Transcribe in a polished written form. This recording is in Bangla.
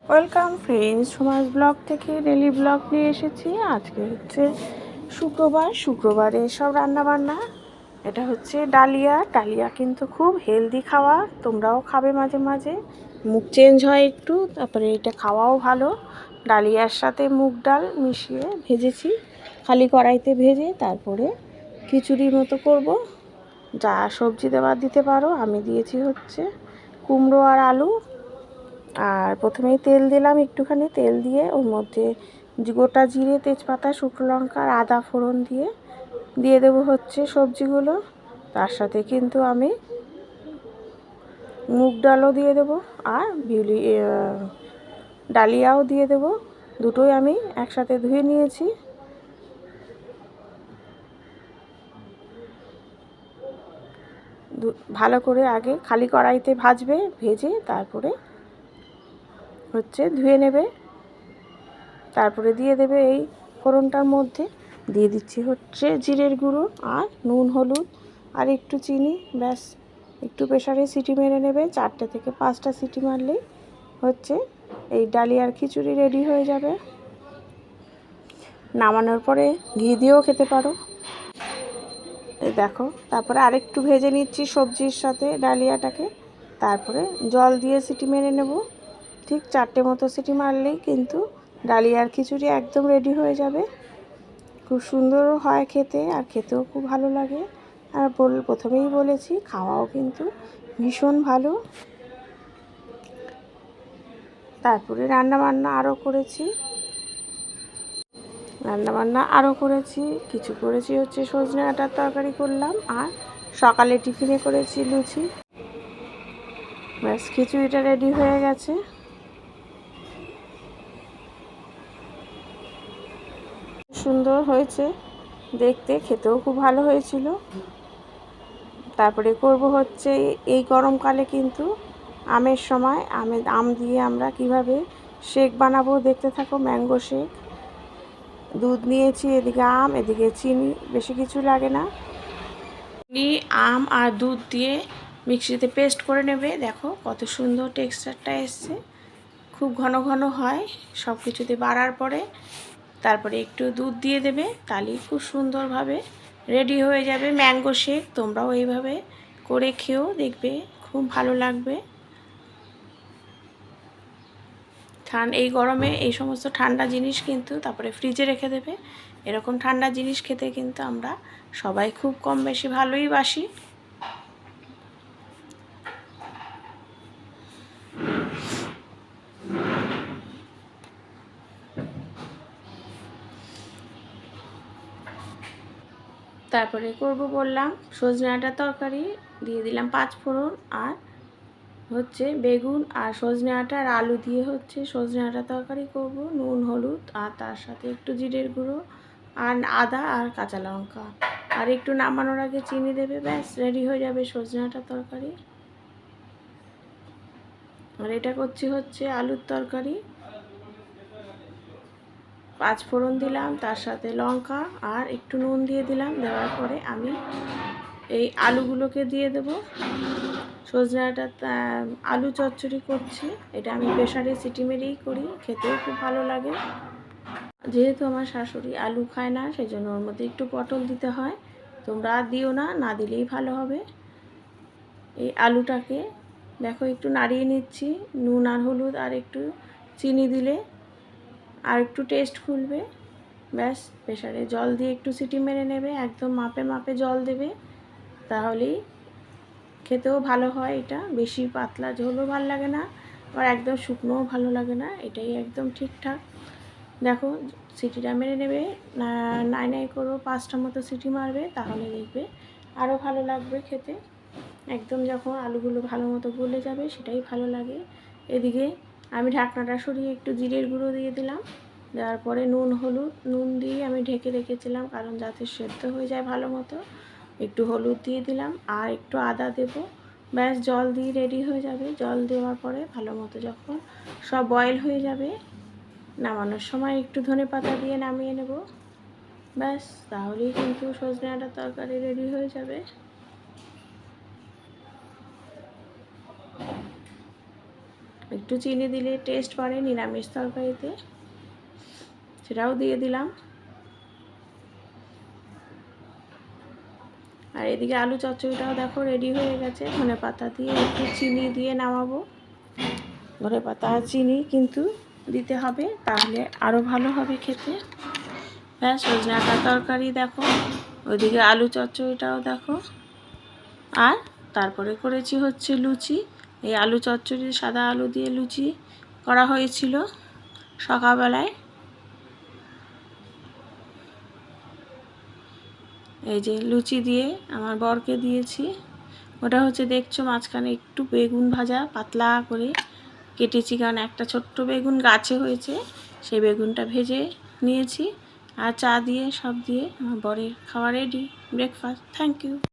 ওয়েলকাম ফ্রেন্ডস, সমাজ ব্লগ থেকে ডেলি ব্লগ নিয়ে এসেছি। আজকে হচ্ছে শুক্রবারে সব রান্নাবান্না। এটা হচ্ছে ডালিয়া কিন্তু খুব হেলদি খাওয়া, তোমরাও খাবে মাঝে মাঝে, মুখ চেঞ্জ হয় একটু, তারপরে এটা খাওয়াও ভালো। ডালিয়ার সাথে মুগ ডাল মিশিয়ে ভেজেছি, খালি কড়াইতে ভেজে তারপরে খিচুড়ির মতো করব। যা সবজি দেওয়ার দিতে পারো, আমি দিয়েছি হচ্ছে কুমড়ো আর আলু। আর প্রথমেই তেল দিলাম, একটুখানি তেল দিয়ে ওর মধ্যে গোটা জিরে, তেজপাতা, শুকনো লঙ্কা আর আদা ফোড়ন দিয়ে দেবো হচ্ছে সবজিগুলো। তার সাথে কিন্তু আমি মুগ ডালও দিয়ে দেবো আর ডালিয়াও দিয়ে দেবো। দুটোই আমি একসাথে ধুয়ে নিয়েছি। ভালো করে আগে খালি কড়াইতে ভাজবে, ভেজে তারপরে হচ্ছে ধুয়ে নেবে, তারপরে দিয়ে দেবে এই ফোড়নটার মধ্যে। দিয়ে দিচ্ছি হচ্ছে জিরের গুঁড়ো আর নুন, হলুদ আর একটু চিনি। ব্যাস, একটু প্রেসারে সিটি মেরে নেবে, 4টে থেকে 5টা সিটি মারলেই হচ্ছে এই ডালিয়ার খিচুড়ি রেডি হয়ে যাবে। নামানোর পরে ঘি দিয়েও খেতে পারো। এই দেখো, তারপরে আরেকটু ভেজে নিচ্ছি সবজির সাথে ডালিয়াটাকে, তারপরে জল দিয়ে সিটি মেরে নেব। ঠিক 4টে মতো সিটি মারলেই কিন্তু ডালিয়ার খিচুড়ি একদম রেডি হয়ে যাবে। খুব সুন্দরও হয় খেতে, আর খেতেও খুব ভালো লাগে। আর প্রথমেই বলেছি, খাওয়াও কিন্তু ভীষণ ভালো। তারপরে রান্নাবান্না আরও করেছি। কিছু করেছি হচ্ছে সজনে ডাঁটার তরকারি করলাম, আর সকালে টিফিনে করেছি লুচি। ব্যাস, খিচুড়িটা রেডি হয়ে গেছে। সুন্দর হয়েছে দেখতে, খেতেও খুব ভালো হয়েছিল। তারপরে করব হচ্ছে এই গরমকালে কিন্তু আমের সময় আম দিয়ে আমরা কিভাবে শেক বানাবো দেখতে থাকো। Mango shake. দুধ নিয়েছি, এদিকে আম, এদিকে চিনি, বেশি কিছু লাগে না। আম আর দুধ দিয়ে মিক্সিতে পেস্ট করে নেবে। দেখো কত সুন্দর টেক্সচারটা এসছে, খুব ঘন ঘন হয় সব কিছুতে বাড়ার পরে। তারপরে একটু দুধ দিয়ে দেবে, তাহলেই খুব সুন্দরভাবে রেডি হয়ে যাবে ম্যাঙ্গো শেক। তোমরাও এইভাবে করে খেও, দেখবে খুব ভালো লাগবে। এই গরমে এই সমস্ত ঠান্ডা জিনিস কিন্তু তারপরে ফ্রিজে রেখে দেবে। এরকম ঠান্ডা জিনিস খেতে কিন্তু আমরা সবাই খুব কম বেশি ভালোই বাসি। তারপরে করব বললাম সজনে ডাঁটার তরকারি, দিয়ে দিলাম 5 ফোড়ন, আর হচ্ছে বেগুন আর সজনে ডাঁটা আর আলু দিয়ে হচ্ছে সজনে ডাঁটার তরকারি করব। নুন, হলুদ আর তার সাথে একটু জিরের গুঁড়ো আর আদা আর কাঁচা লঙ্কা, আর একটু নামানোর আগে চিনি দেবে। ব্যাস, রেডি হয়ে যাবে সজনে ডাঁটার তরকারি। আর এটা করছি হচ্ছে আলুর তরকারি। 5 ফোড়ন দিলাম, তার সাথে লঙ্কা আর একটু নুন দিয়ে দিলাম। দেওয়ার পরে আমি এই আলুগুলোকে দিয়ে দেবো। সজনে ডাঁটা আলু চচ্চড়ি করছি, এটা আমি প্রেসারে সিটি মেরেই করি, খেতেও খুব ভালো লাগে। যেহেতু আমার শাশুড়ি আলু খায় না, সেই জন্য ওর মধ্যে একটু পটল দিতে হয়। তোমরা দিও না, না দিলেই ভালো হবে। এই আলুটাকে দেখো একটু নাড়িয়ে নিচ্ছি, নুন আর হলুদ আর একটু চিনি দিলে আর একটু টেস্ট খুলবে। ব্যাস, প্রেসারে জল দিয়ে একটু সিটি মেরে নেবে, একদম মাপে মাপে জল দেবে, তাহলেই খেতেও ভালো হয়। এটা বেশি পাতলা ঝোলও ভালো লাগে না, আবার একদম শুকনোও ভালো লাগে না, এটাই একদম ঠিকঠাক। দেখো, সিটিটা মেরে নেবে, নাই করো 5টা মতো সিটি মারবে, তাহলে দেখবে আরও ভালো লাগবে খেতে। একদম যখন আলুগুলো ভালো মতো গলে যাবে, সেটাই ভালো লাগে। এদিকে আমি ঢাকনাটা সরিয়ে একটু জিরের গুঁড়ো দিয়ে দিলাম। দেওয়ার পরে নুন দিয়ে আমি ঢেকে রেখেছিলাম, কারণ যাতে সেদ্ধ হয়ে যায় ভালো মতো। একটু হলুদ দিয়ে দিলাম আর একটু আদা দেবো। ব্যাস, জল দিয়ে রেডি হয়ে যাবে। জল দেওয়ার পরে ভালো মতো যখন সব বয়েল হয়ে যাবে, নামানোর সময় একটু ধনেপাতা দিয়ে নামিয়ে নেব। ব্যাস, তাহলেই কিন্তু সজনে ডাঁটার তরকারি রেডি হয়ে যাবে। একটু চিনি দিলে টেস্ট বাড়ে নিরামিষ তরকারিতে, সেটাও দিয়ে দিলাম। আর এদিকে আলু চচ্চড়িটাও দেখো রেডি হয়ে গেছে। ধনেপাতা দিয়ে একটু চিনি দিয়ে নামাবো। ধনেপাতা আর চিনি কিন্তু দিতে হবে, তাহলে আরও ভালো হবে খেতে। হ্যাঁ, সজনে ডাঁটার তরকারি দেখো, ওইদিকে আলু চচ্চড়িটাও দেখো। আর তারপরে করেছি হচ্ছে লুচি। এই আলু চচ্চড়ি সাদা আলু দিয়ে লুচি করা হয়েছিল সকালবেলায়। এই যে লুচি দিয়ে আমার বরকে দিয়েছি। ওটা হচ্ছে দেখছো মাঝখানে একটু বেগুন ভাজা পাতলা করে কেটেছি, কারণ একটা ছোট্ট বেগুন গাছে হয়েছে, সেই বেগুনটা ভেজে নিয়েছি। আর চা দিয়ে সব দিয়ে আমার বরের খাওয়া রেডি, ব্রেকফাস্ট। Thank you.